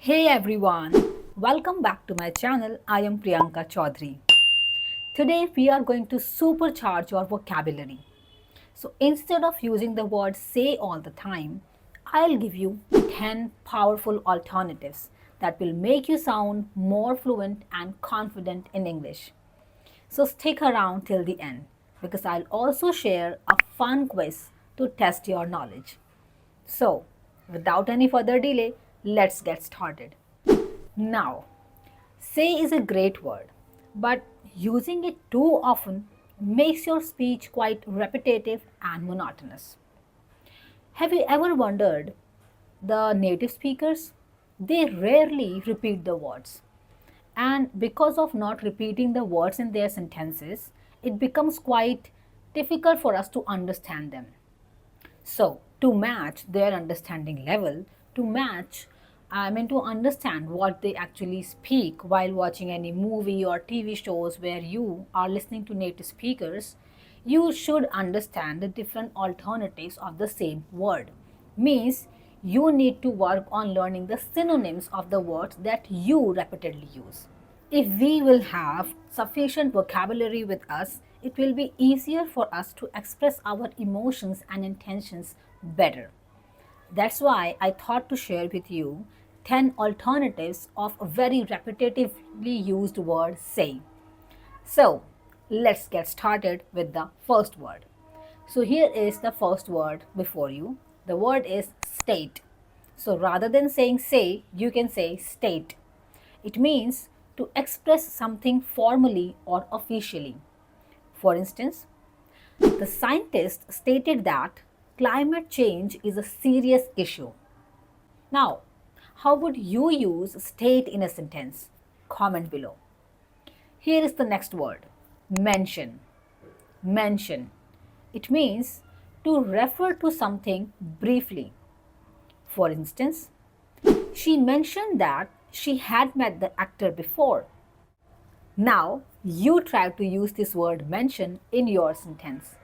Hey everyone, welcome back to my channel. I am Priyanka Chaudhary. Today we are going to supercharge your vocabulary. So instead of using the word say all the time, I'll give you 10 powerful alternatives that will make you sound more fluent and confident in English. So stick around till the end because I'll also share a fun quiz to test your knowledge. So, without any further delay, let's get started. Now, say is a great word, but using it too often makes your speech quite repetitive and monotonous. Have you ever wondered the native speakers? They rarely repeat the words. And because of not repeating the words in their sentences, it becomes quite difficult for us to understand them. So, to match their understanding level, to understand what they actually speak while watching any movie or TV shows where you are listening to native speakers, you should understand the different alternatives of the same word. Means you need to work on learning the synonyms of the words that you repeatedly use. If we will have sufficient vocabulary with us, it will be easier for us to express our emotions and intentions better. That's why I thought to share with you 10 alternatives of a very repetitively used word say. So, let's get started with the first word. So, here is the first word before you. The word is state. So, rather than saying say, you can say state. It means to express something formally or officially. For instance, the scientist stated that climate change is a serious issue. Now, how would you use state in a sentence? Comment below. Here is the next word mention. Mention. It means to refer to something briefly. For instance, she mentioned that she had met the actor before. Now, you try to use this word mention in your sentence.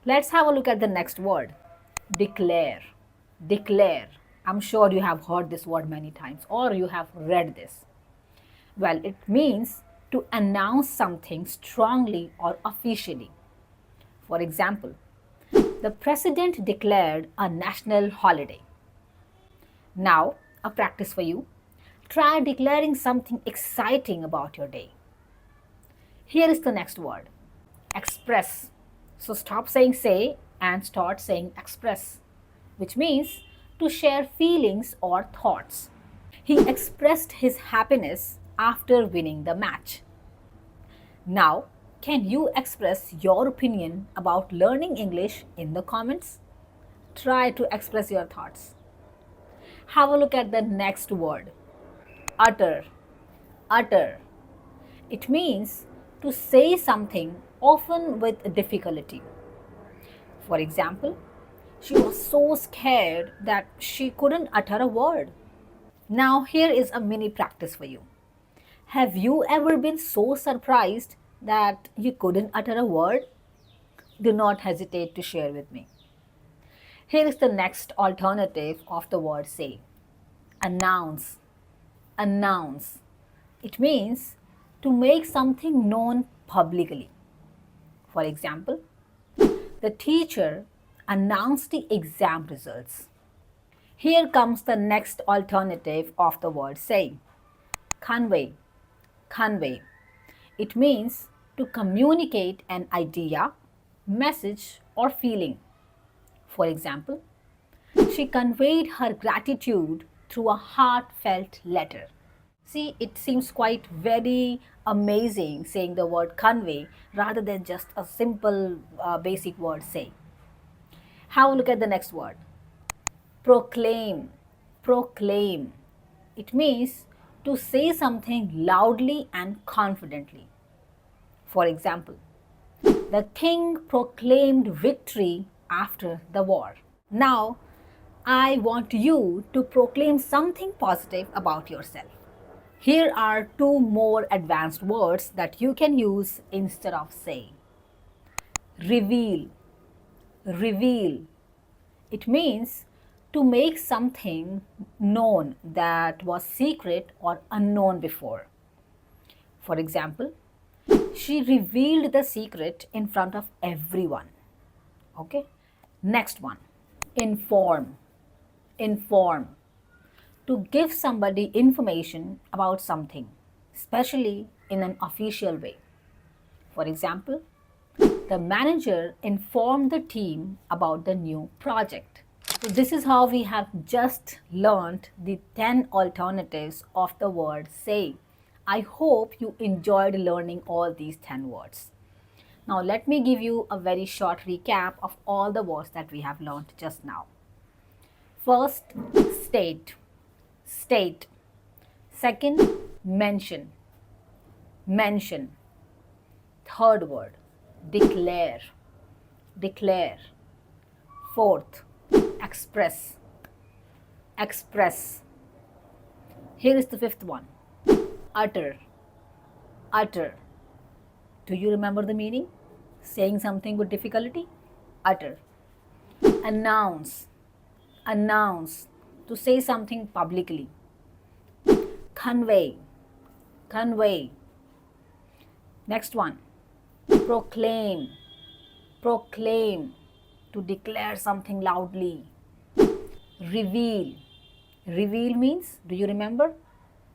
Let's have a look at the next word declare. Declare. I'm sure you have heard this word many times or you have read this. Well, it means to announce something strongly or officially. For example, the president declared a national holiday. Now, a practice for you. Try declaring something exciting about your day. Here is the next word express. So stop saying say and start saying express, which means to share feelings or thoughts. He expressed his happiness after winning the match. Now, can you express your opinion about learning English in the comments? Try to express your thoughts. Have a look at the next word utter. Utter. It means to say something often with difficulty. For example, she was so scared that she couldn't utter a word. Now, here is a mini practice for you. Have you ever been so surprised that you couldn't utter a word? Do not hesitate to share with me. Here is the next alternative of the word say announce. Announce. It means to make something known publicly. For example, the teacher announced the exam results. Here comes the next alternative of the word say convey. Convey. It means to communicate an idea, message, or feeling. For example, she conveyed her gratitude through a heartfelt letter. See, it seems quite very amazing saying the word convey rather than just a simple basic word say. Have a look at the next word proclaim. Proclaim. It means to say something loudly and confidently. For example, the king proclaimed victory after the war. Now, I want you to proclaim something positive about yourself. Here are two more advanced words that you can use instead of say. Reveal. Reveal. It means To make something known that was secret or unknown before. For example, she revealed the secret in front of everyone. Okay. Next one, inform. Inform. To give somebody information about something, especially in an official way. For example, the manager informed the team about the new project. So this is how we have just learned the 10 alternatives of the word say. I hope you enjoyed learning all these 10 words. Now let me give you a very short recap of all the words that we have learned just now. First, state. State. Second, mention. Mention. Third word, declare. Declare. Fourth, express. Express. Here is the fifth one, utter. Utter. Do you remember the meaning? Saying something with difficulty? Utter. Announce. Announce. To say something publicly. Convey. Convey. Next one, proclaim. Proclaim. To declare something loudly. Reveal. Reveal means, do you remember?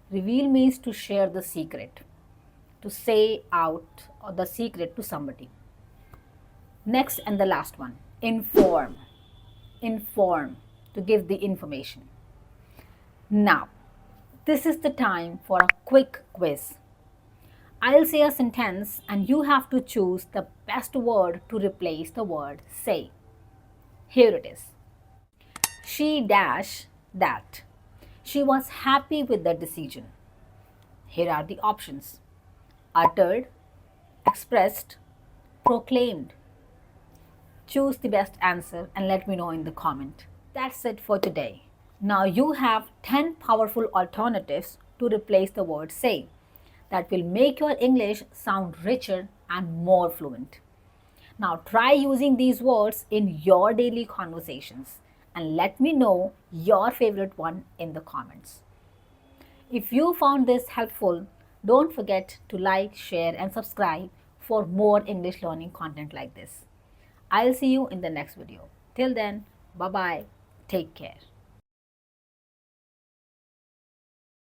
Reveal means to share the secret, to say out the secret to somebody. Next and the last one, inform. Inform. To give the information. Now, this is the time for a quick quiz. I'll say a sentence and you have to choose the best word to replace the word say. Here it is. She dash that. She was happy with the decision. Here are the options: uttered, expressed, proclaimed. Choose the best answer and let me know in the comment. That's it for today. Now you have 10 powerful alternatives to replace the word say that will make your English sound richer and more fluent. Now try using these words in your daily conversations and let me know your favorite one in the comments. If you found this helpful, don't forget to like, share and subscribe for more English learning content like this. I'll see you in the next video. Till then, bye bye. Take care.